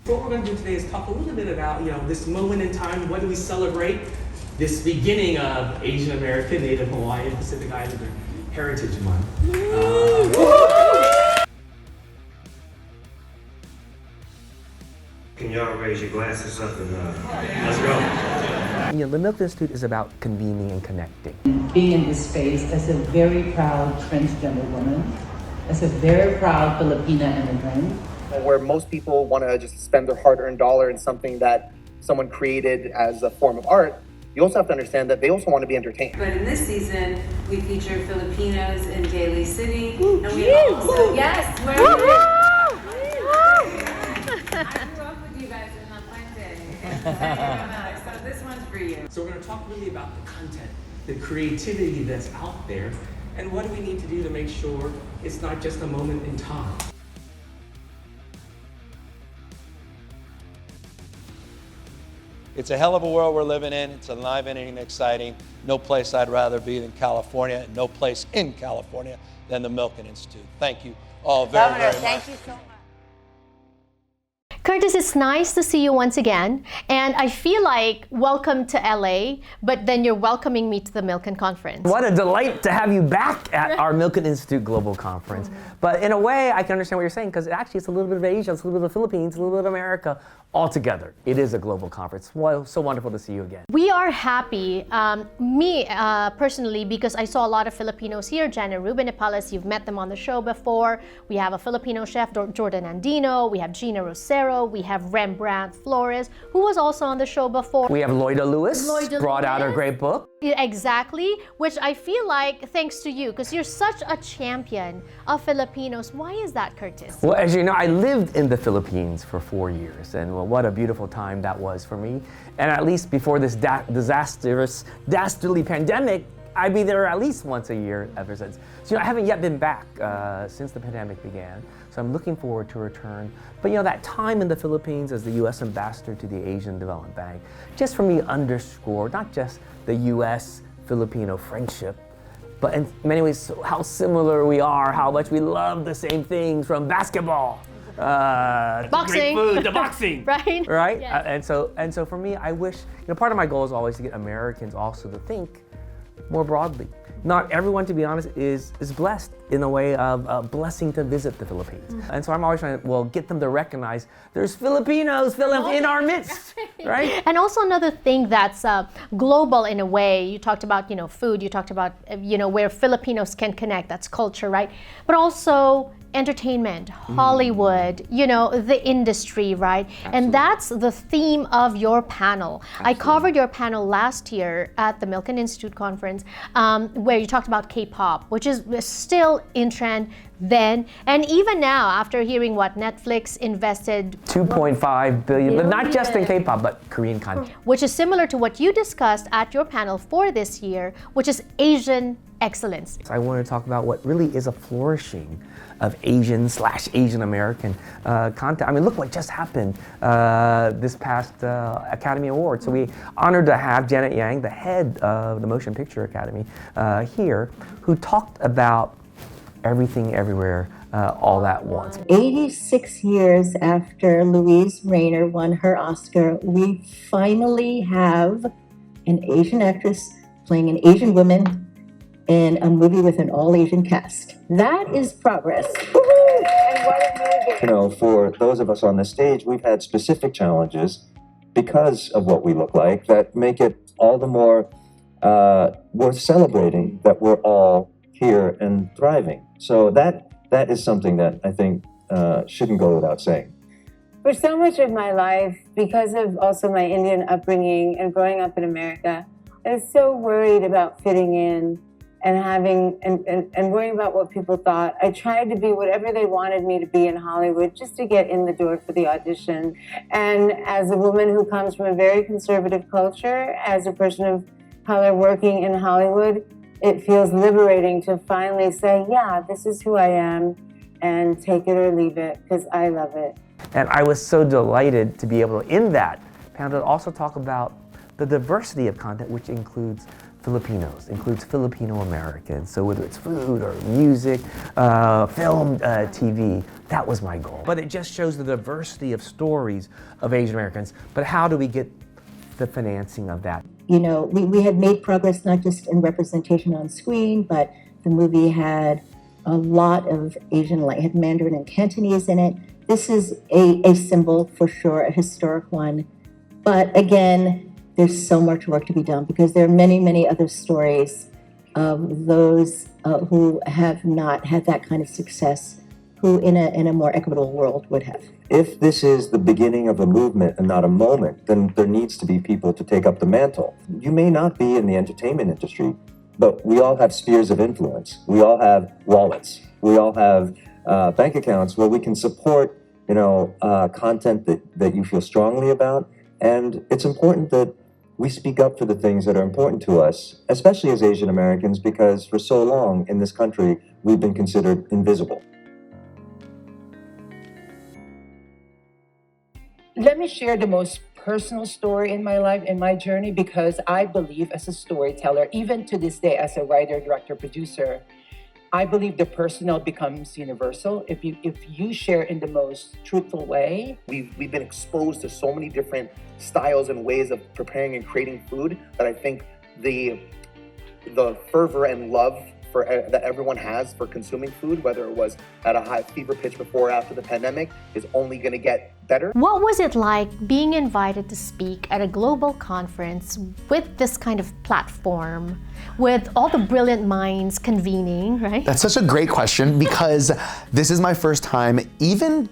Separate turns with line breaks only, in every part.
What we're going to do today is talk a little bit about, this moment in time. What do we celebrate? This beginning of Asian American, Native Hawaiian, Pacific Islander Heritage Month.
Can y'all raise your glasses up and let's go.
The Milken Institute is about convening and connecting.
Being in this space as a very proud transgender woman, as a very proud Filipina immigrant.
Where most people want to just spend their hard-earned dollar in something that someone created as a form of art, you also have to understand that they also want to be entertained.
But in this season, we feature Filipinos in Daly City, and we also, yes, I grew up with you guys in La Fuente, so this one's for you.
So we're going to talk really about the content, the creativity that's out there, and what do we need to do to make sure it's not just a moment in time.
It's a hell of a world we're living in. It's enlivening and exciting. No place I'd rather be than California, and no place in California than the Milken Institute. Thank you all very, very much.
Thank you so much.
Curtis, it's nice to see you once again, and I feel like welcome to LA, but then you're welcoming me to the Milken Conference.
What a delight to have you back at our Milken Institute Global Conference. But in a way, I can understand what you're saying, because actually it's a little bit of Asia, it's a little bit of the Philippines, a little bit of America, all together. It is a global conference. Well, so wonderful to see you again.
We are happy, me personally, because I saw a lot of Filipinos here. Jana Ruben Epales, you've met them on the show before. We have a Filipino chef, Jordan Andino. We have Gina Rosero. We have Rembrandt Flores, who was also on the show before.
We have Loida Lewis, brought out her great book.
Exactly, which I feel like thanks to you, because you're such a champion of Filipinos. Why is that, Curtis?
Well, as you know, I lived in the Philippines for 4 years, and well, what a beautiful time that was for me. And at least before this dastardly pandemic, I'd be there at least once a year ever since. So, I haven't yet been back since the pandemic began. So I'm looking forward to return. But that time in the Philippines as the U.S. ambassador to the Asian Development Bank, just for me underscored not just the U.S.-Filipino friendship, but in many ways how similar we are, how much we love the same things, from basketball,
boxing,
great food, to boxing,
right?
Yes. And so for me, I wish, part of my goal is always to get Americans also to think more broadly. Not everyone, to be honest, is blessed in a way of a blessing to visit the Philippines. And so I'm always trying to, get them to recognize there's Filipinos in our midst, right?
And also another thing that's global in a way, you talked about, food, you talked about, where Filipinos can connect, that's culture, right? But also entertainment, Hollywood, the industry, right? Absolutely. And that's the theme of your panel. Absolutely. I covered your panel last year at the Milken Institute conference, where you talked about K-pop, which is still in trend then, and even now, after hearing what Netflix invested
$2.5 billion, but not just in K-pop, but Korean content.
Which is similar to what you discussed at your panel for this year, which is Asian excellence.
I want to talk about what really is a flourishing of Asian/Asian American content. I mean, look what just happened this past Academy Award. So we honored to have Janet Yang, the head of the Motion Picture Academy here, who talked about everything, everywhere, all at once.
86 years after Louise Rayner won her Oscar, we finally have an Asian actress playing an Asian woman in a movie with an all-Asian cast. That is progress. Woo-hoo! And what a movie.
For those of us on the stage, we've had specific challenges because of what we look like that make it all the more worth celebrating that we're all here and thriving. So that is something that I think shouldn't go without saying.
For so much of my life, because of also my Indian upbringing and growing up in America, I was so worried about fitting in and having and worrying about what people thought. I tried to be whatever they wanted me to be in Hollywood just to get in the door for the audition. And as a woman who comes from a very conservative culture, as a person of color working in Hollywood, it feels liberating to finally say, yeah, this is who I am, and take it or leave it, because I love it.
And I was so delighted to be able to, in that panel, also talk about the diversity of content, which includes Filipinos, includes Filipino Americans. So whether it's food or music, film, TV, That was my goal. But it just shows the diversity of stories of Asian Americans. But how do we get the financing of that?
You know, we had made progress not just in representation on screen, but the movie had a lot of Asian, like had Mandarin and Cantonese in it. This is a symbol for sure, a historic one. But again, there's so much work to be done because there are many, many other stories of those who have not had that kind of success, who in a more equitable world would have.
If this is the beginning of a movement and not a moment, then there needs to be people to take up the mantle. You may not be in the entertainment industry, but we all have spheres of influence. We all have wallets. We all have bank accounts where we can support, content that you feel strongly about. And it's important that we speak up for the things that are important to us, especially as Asian Americans, because for so long in this country, we've been considered invisible.
Let me share the most personal story in my life, in my journey, because I believe as a storyteller, even to this day as a writer, director, producer, I believe the personal becomes universal if you share in the most truthful way.
We've been exposed to so many different styles and ways of preparing and creating food that I think the fervor and love that everyone has for consuming food, whether it was at a high fever pitch before or after the pandemic, is only going to get better.
What was it like being invited to speak at a global conference with this kind of platform, with all the brilliant minds convening, right?
That's such a great question because this is my first time even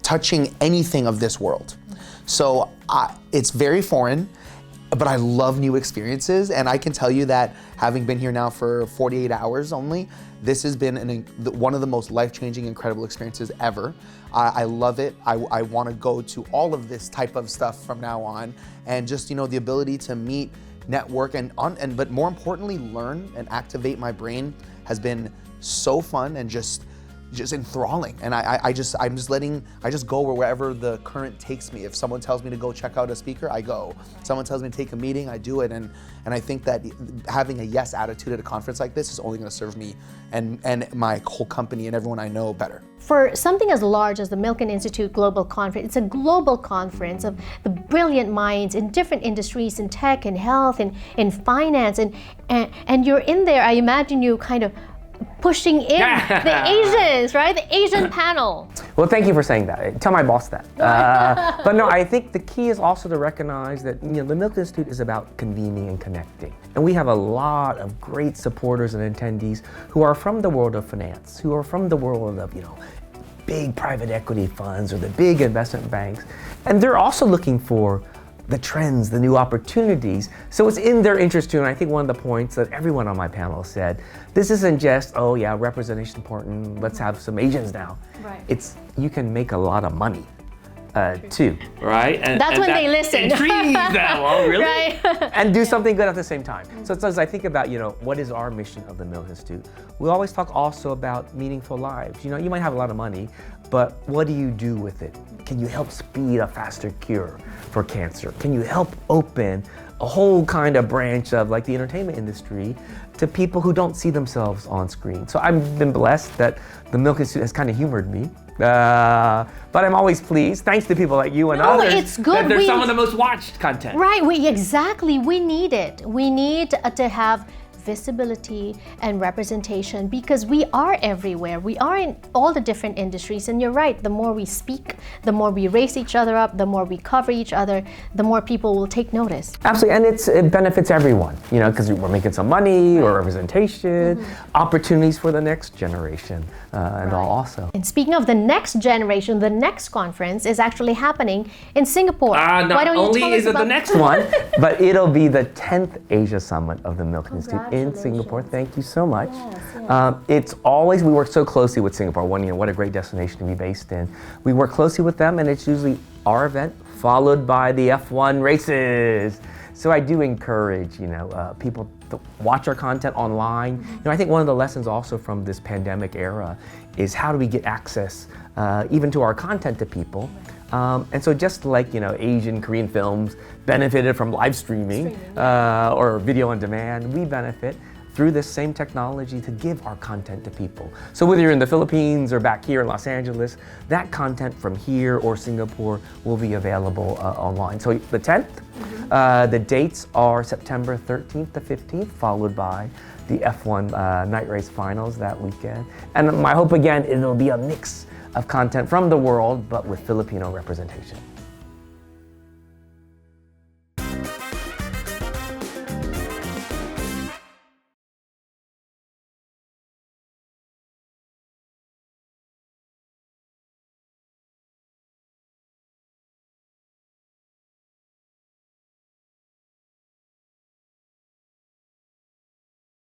touching anything of this world. So it's very foreign, but I love new experiences, and I can tell you that having been here now for 48 hours only, this has been one of the most life-changing, incredible experiences ever. I love it. I want to go to all of this type of stuff from now on, and just the ability to meet, network, but more importantly, learn and activate my brain has been so fun and just enthralling. And I just go wherever the current takes me. If someone tells me to go check out a speaker, I go. Someone tells me to take a meeting, I do it. And I think that having a yes attitude at a conference like this is only gonna serve me and my whole company and everyone I know better.
For something as large as the Milken Institute Global Conference, it's a global conference of the brilliant minds in different industries, in tech and health and in finance, and you're in there, I imagine you kind of pushing in the Asians, right? The Asian panel.
Well, thank you for saying that. Tell my boss that. But no, I think the key is also to recognize that the Milken Institute is about convening and connecting. And we have a lot of great supporters and attendees who are from the world of finance, who are from the world of, big private equity funds or the big investment banks. And they're also looking for the trends, the new opportunities. So it's in their interest too, and I think one of the points that everyone on my panel said, this isn't just, oh yeah, representation important, let's have some Asians now.
Right.
It's, you can make a lot of money too, right? And
that's when they listen.
Intrigues them, oh really?
Right.
And do something good at the same time. So as I think about, what is our mission of the Milken Institute, we always talk also about meaningful lives. You might have a lot of money, but what do you do with it? Can you help speed a faster cure for cancer? Can you help open a whole kind of branch of like the entertainment industry to people who don't see themselves on screen? So I've been blessed that the Milken Institute has kind of humored me. But I'm always pleased, thanks to people like you and others,
it's good.
that they're some of the most watched content.
Right, we need it. We need to have visibility and representation because we are everywhere. We are in all the different industries, and you're right, the more we speak, the more we raise each other up, the more we cover each other, the more people will take notice.
Absolutely, and it benefits everyone, because we're making some money or representation, opportunities for the next generation, and all also.
And speaking of the next generation, the next conference is actually happening in Singapore.
Not only is it the next one, but it'll be the 10th Asia Summit of the Milken Institute in Singapore. Thank you so much. Yes. It's always, we work so closely with Singapore. What a great destination to be based in. We work closely with them, and it's usually our event followed by the F1 races. So I do encourage, people to watch our content online. I think one of the lessons also from this pandemic era is how do we get access even to our content to people. And so just like, Asian, Korean films benefited from live streaming or video on demand, we benefit through this same technology to give our content to people. So whether you're in the Philippines or back here in Los Angeles, that content from here or Singapore will be available online. So the 10th, the dates are September 13th to 15th, followed by the F1 night race finals that weekend. And my hope again, it'll be a mix of content from the world, but with Filipino representation.